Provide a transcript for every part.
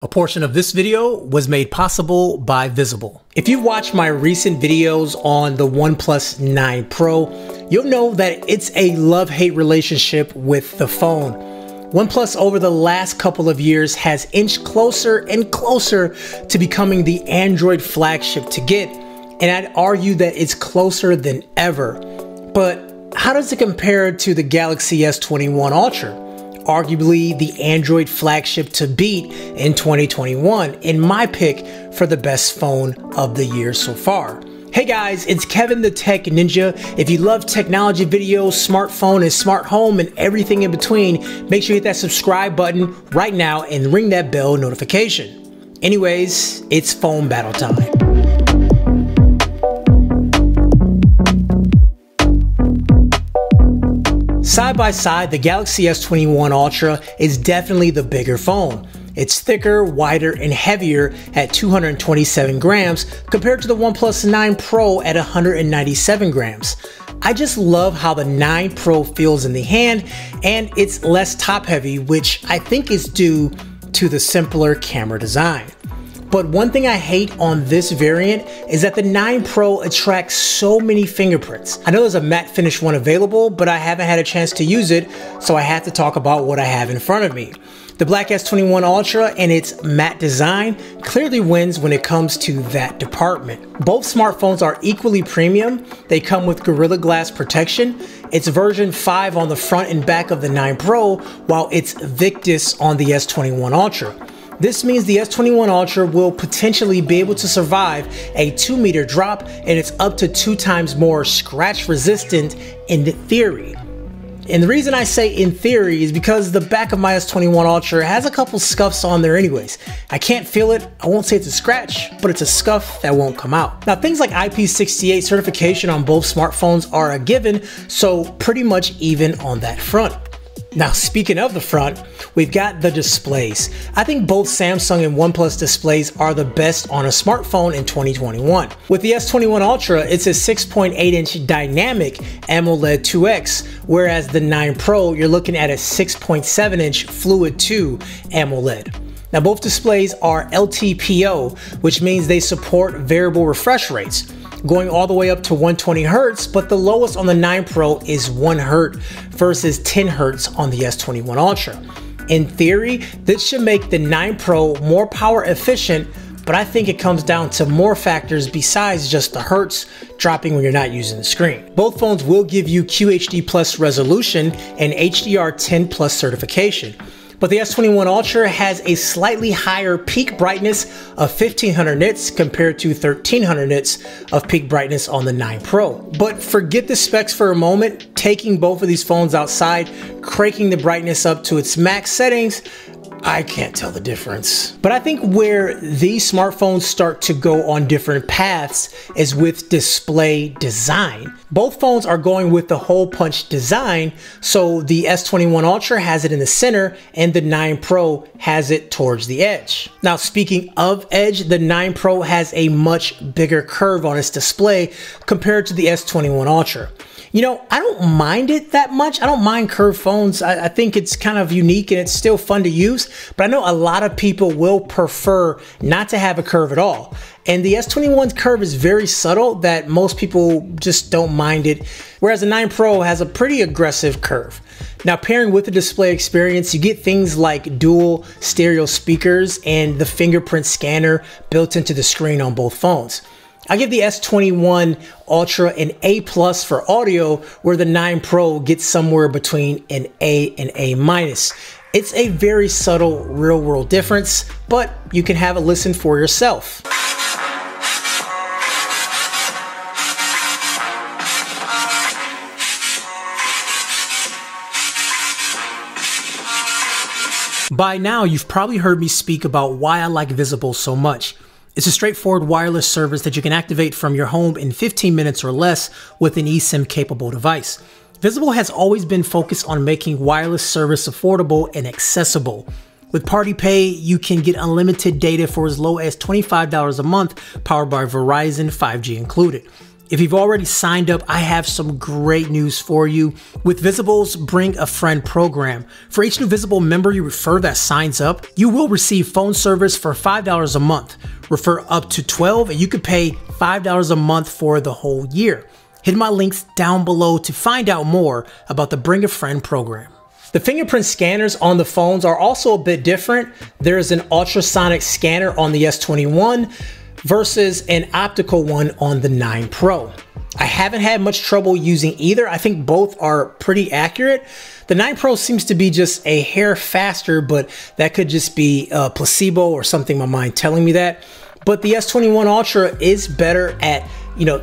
A portion of this video was made possible by Visible. If you've watched my recent videos on the OnePlus 9 Pro, you'll know that it's a love-hate relationship with the phone. OnePlus over the last couple of years has inched closer and closer to becoming the Android flagship to get, and I'd argue that it's closer than ever. But how does it compare to the Galaxy S21 Ultra? Arguably the Android flagship to beat in 2021, in my pick for the best phone of the year so far. Hey guys, it's Kevin the Tech Ninja. If you love technology videos, smartphone and smart home and everything in between, make sure you hit that subscribe button right now and ring that bell notification. Anyways, it's phone battle time. Side by side, the Galaxy S21 Ultra is definitely the bigger phone. It's thicker, wider, and heavier at 227 grams compared to the OnePlus 9 Pro at 197 grams. I just love how the 9 Pro feels in the hand, and it's less top heavy, which I think is due to the simpler camera design. But one thing I hate on this variant is that the 9 Pro attracts so many fingerprints. I know there's a matte finish one available, but I haven't had a chance to use it, so I had to talk about what I have in front of me. The black S21 Ultra and its matte design clearly wins when it comes to that department. Both smartphones are equally premium. They come with Gorilla Glass protection. It's version 5 on the front and back of the 9 Pro, while it's Victus on the S21 Ultra. This means the S21 Ultra will potentially be able to survive a 2-meter drop, and it's up to 2 times more scratch resistant in theory. And the reason I say in theory is because the back of my S21 Ultra has a couple scuffs on there anyways. I can't feel it. I won't say it's a scratch, but it's a scuff that won't come out. Now, things like IP68 certification on both smartphones are a given, so pretty much even on that front. Now, speaking of the front, we've got the displays. I think both Samsung and OnePlus displays are the best on a smartphone in 2021. With the S21 Ultra, it's a 6.8-inch dynamic AMOLED 2X, whereas the 9 Pro, you're looking at a 6.7-inch Fluid 2 AMOLED. Now, both displays are LTPO, which means they support variable refresh rates, going all the way up to 120 Hz, but the lowest on the 9 Pro is 1 Hz versus 10 Hz on the S21 Ultra. In theory, this should make the 9 Pro more power efficient, but I think it comes down to more factors besides just the Hertz dropping when you're not using the screen. Both phones will give you QHD Plus resolution and HDR10 Plus certification. But the S21 Ultra has a slightly higher peak brightness of 1500 nits compared to 1300 nits of peak brightness on the 9 Pro. But forget the specs for a moment. Taking both of these phones outside, cranking the brightness up to its max settings, I can't tell the difference. But I think where these smartphones start to go on different paths is with display design. Both phones are going with the hole punch design, so the S21 Ultra has it in the center and the 9 Pro has it towards the edge. Now, speaking of edge, the 9 Pro has a much bigger curve on its display compared to the S21 Ultra. You know, I don't mind it that much. I don't mind curved phones. I think it's kind of unique and it's still fun to use, but I know a lot of people will prefer not to have a curve at all. And the S21's curve is very subtle that most people just don't mind it, whereas the 9 Pro has a pretty aggressive curve. Now, pairing with the display experience, you get things like dual stereo speakers and the fingerprint scanner built into the screen on both phones. I give the S21 Ultra an A+ for audio, where the 9 Pro gets somewhere between an A and A-. It's a very subtle real-world difference, but you can have a listen for yourself. By now, you've probably heard me speak about why I like Visible so much. It's a straightforward wireless service that you can activate from your home in 15 minutes or less with an eSIM-capable device. Visible has always been focused on making wireless service affordable and accessible. With Party Pay, you can get unlimited data for as low as $25 a month, powered by Verizon, 5G included. If you've already signed up, I have some great news for you. With Visible's Bring a Friend program, for each new Visible member you refer that signs up, you will receive phone service for $5 a month. Refer up to 12 and you could pay $5 a month for the whole year. Hit my links down below to find out more about the Bring a Friend program. The fingerprint scanners on the phones are also a bit different. There is an ultrasonic scanner on the S21 versus an optical one on the 9 Pro. I haven't had much trouble using either. I think both are pretty accurate. The 9 Pro seems to be just a hair faster, but that could just be a placebo or something in my mind telling me that. But the S21 Ultra is better at,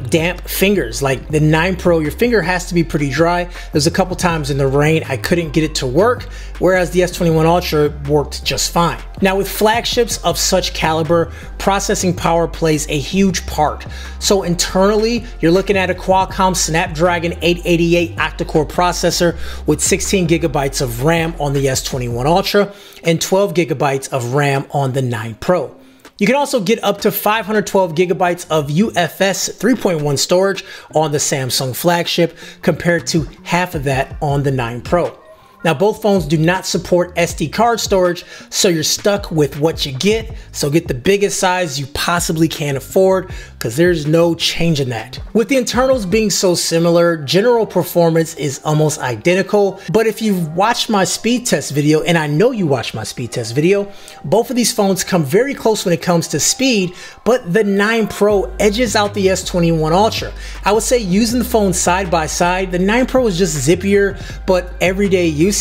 damp fingers. Like the 9 Pro, your finger has to be pretty dry. There's a couple times in the rain I couldn't get it to work, whereas the S21 Ultra worked just fine. Now with flagships of such caliber, processing power plays a huge part. So internally, you're looking at a Qualcomm Snapdragon 888 octa-core processor with 16 gigabytes of RAM on the S21 Ultra and 12 gigabytes of RAM on the 9 Pro. You can also get up to 512 gigabytes of UFS 3.1 storage on the Samsung flagship compared to half of that on the 9 Pro. Now both phones do not support SD card storage, so you're stuck with what you get. So get the biggest size you possibly can afford because there's no change in that. With the internals being so similar, general performance is almost identical. But if you've watched my speed test video, and I know you watched my speed test video, both of these phones come very close when it comes to speed, but the 9 Pro edges out the S21 Ultra. I would say using the phone side by side, the 9 Pro is just zippier, but everyday usage,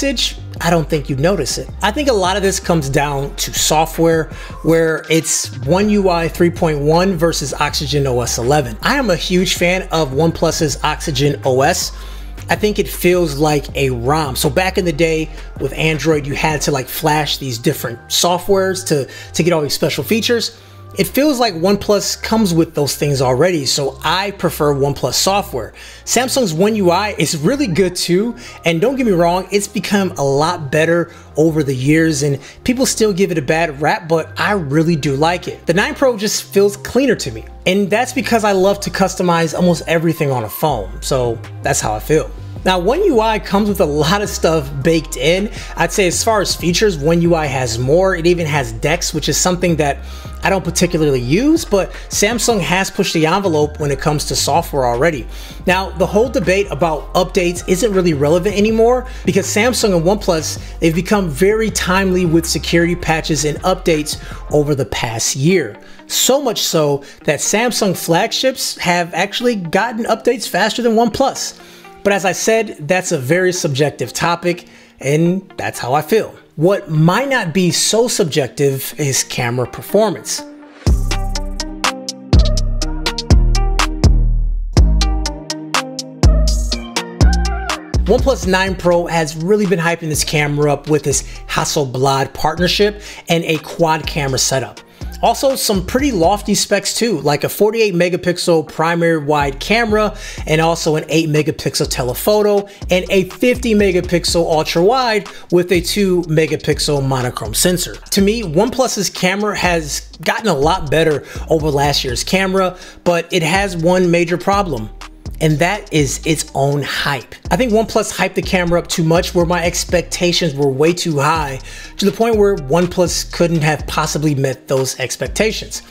I don't think you'd notice it. I think a lot of this comes down to software, where it's One UI 3.1 versus Oxygen OS 11. I am a huge fan of OnePlus's Oxygen OS. I think it feels like a ROM. So back in the day with Android, you had to like flash these different softwares to get all these special features. It feels like OnePlus comes with those things already, so I prefer OnePlus software. Samsung's One UI is really good too, and don't get me wrong, it's become a lot better over the years and people still give it a bad rap, but I really do like it. The 9 Pro just feels cleaner to me, and that's because I love to customize almost everything on a phone, so that's how I feel. Now, One UI comes with a lot of stuff baked in. I'd say as far as features, One UI has more. It even has DeX, which is something that I don't particularly use, but Samsung has pushed the envelope when it comes to software already. Now, the whole debate about updates isn't really relevant anymore because Samsung and OnePlus, they've become very timely with security patches and updates over the past year. So much so that Samsung flagships have actually gotten updates faster than OnePlus. But as I said, that's a very subjective topic, and that's how I feel. What might not be so subjective is camera performance. OnePlus 9 Pro has really been hyping this camera up with this Hasselblad partnership and a quad camera setup. Also, some pretty lofty specs too, like a 48 megapixel primary wide camera and also an 8 megapixel telephoto and a 50 megapixel ultra wide with a 2 megapixel monochrome sensor. To me, OnePlus's camera has gotten a lot better over last year's camera, but it has one major problem, and that is its own hype. I think OnePlus hyped the camera up too much, where my expectations were way too high, to the point where OnePlus couldn't have possibly met those expectations.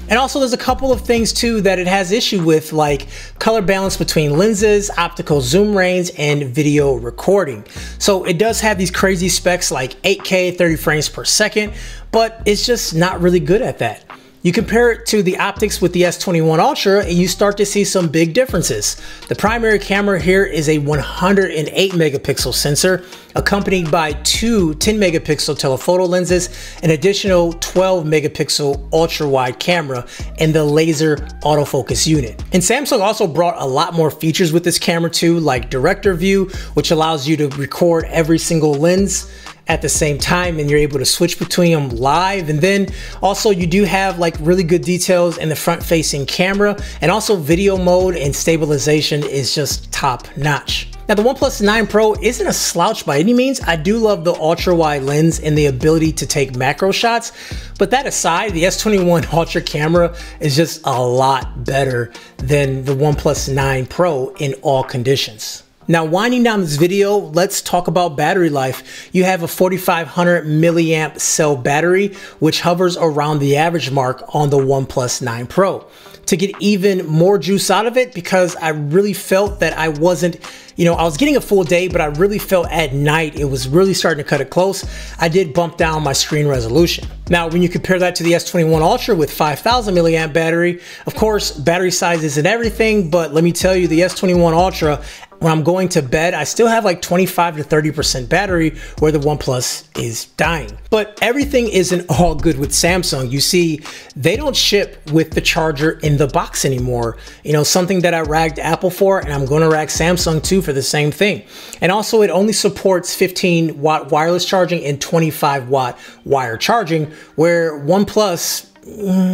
And also there's a couple of things too that it has issue with, like color balance between lenses, optical zoom range, and video recording. So it does have these crazy specs like 8K 30 frames per second, but it's just not really good at that. You compare it to the optics with the S21 Ultra and you start to see some big differences. The primary camera here is a 108 megapixel sensor accompanied by two 10 megapixel telephoto lenses, an additional 12 megapixel ultra wide camera, and the laser autofocus unit. And Samsung also brought a lot more features with this camera too, like director view, which allows you to record every single lens at the same time and you're able to switch between them live. And then also you do have like really good details in the front facing camera, and also video mode and stabilization is just top notch. Now the OnePlus 9 Pro isn't a slouch by any means. I do love the ultra wide lens and the ability to take macro shots, but that aside, the S21 Ultra camera is just a lot better than the OnePlus 9 Pro in all conditions. Now, winding down this video, let's talk about battery life. You have a 4500 milliamp cell battery, which hovers around the average mark on the OnePlus 9 Pro. To get even more juice out of it, because I really felt that I wasn't, I was getting a full day, but I really felt at night it was really starting to cut it close, I did bump down my screen resolution. Now, when you compare that to the S21 Ultra with 5000 milliamp battery, of course, battery size isn't everything, but let me tell you, the S21 Ultra, when I'm going to bed, I still have like 25 to 30% battery, where the OnePlus is dying. But everything isn't all good with Samsung. You see, they don't ship with the charger in the box anymore. Something that I ragged Apple for, and I'm going to rag Samsung too for the same thing. And also, it only supports 15 watt wireless charging and 25 watt wire charging, where OnePlus,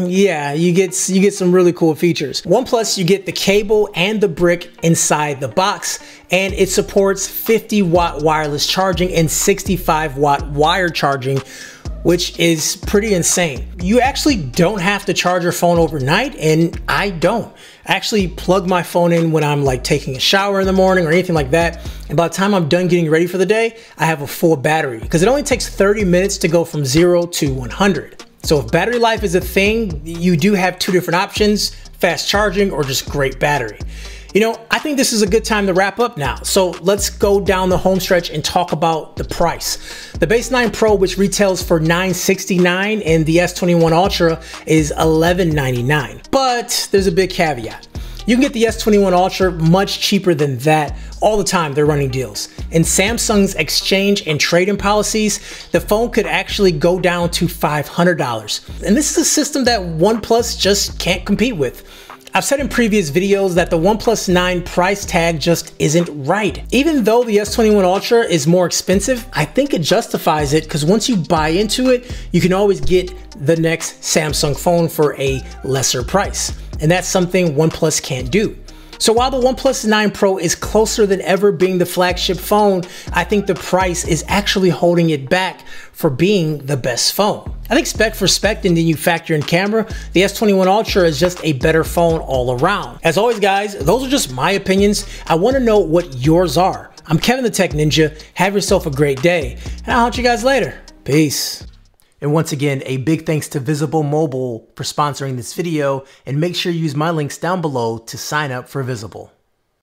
yeah, you get some really cool features. OnePlus, you get the cable and the brick inside the box, and it supports 50 watt wireless charging and 65 watt wire charging, which is pretty insane. You actually don't have to charge your phone overnight, and I don't. I actually plug my phone in when I'm like taking a shower in the morning or anything like that, and by the time I'm done getting ready for the day, I have a full battery, because it only takes 30 minutes to go from 0 to 100. So if battery life is a thing, you do have two different options: fast charging or just great battery. I think this is a good time to wrap up now. So let's go down the home stretch and talk about the price. The base 9 Pro, which retails for $969, and the S21 Ultra is $1199. But there's a big caveat. You can get the S21 Ultra much cheaper than that all the time. They're running deals. In Samsung's exchange and trade-in policies, the phone could actually go down to $500. And this is a system that OnePlus just can't compete with. I've said in previous videos that the OnePlus 9 price tag just isn't right. Even though the S21 Ultra is more expensive, I think it justifies it, because once you buy into it, you can always get the next Samsung phone for a lesser price. And that's something OnePlus can't do. So while the OnePlus 9 Pro is closer than ever being the flagship phone, I think the price is actually holding it back for being the best phone. I think spec for spec, and then you factor in camera, the S21 Ultra is just a better phone all around. As always, guys, those are just my opinions. I want to know what yours are. I'm Kevin the Tech Ninja. Have yourself a great day, and I'll catch you guys later. Peace. And once again, a big thanks to Visible Mobile for sponsoring this video, and make sure you use my links down below to sign up for Visible.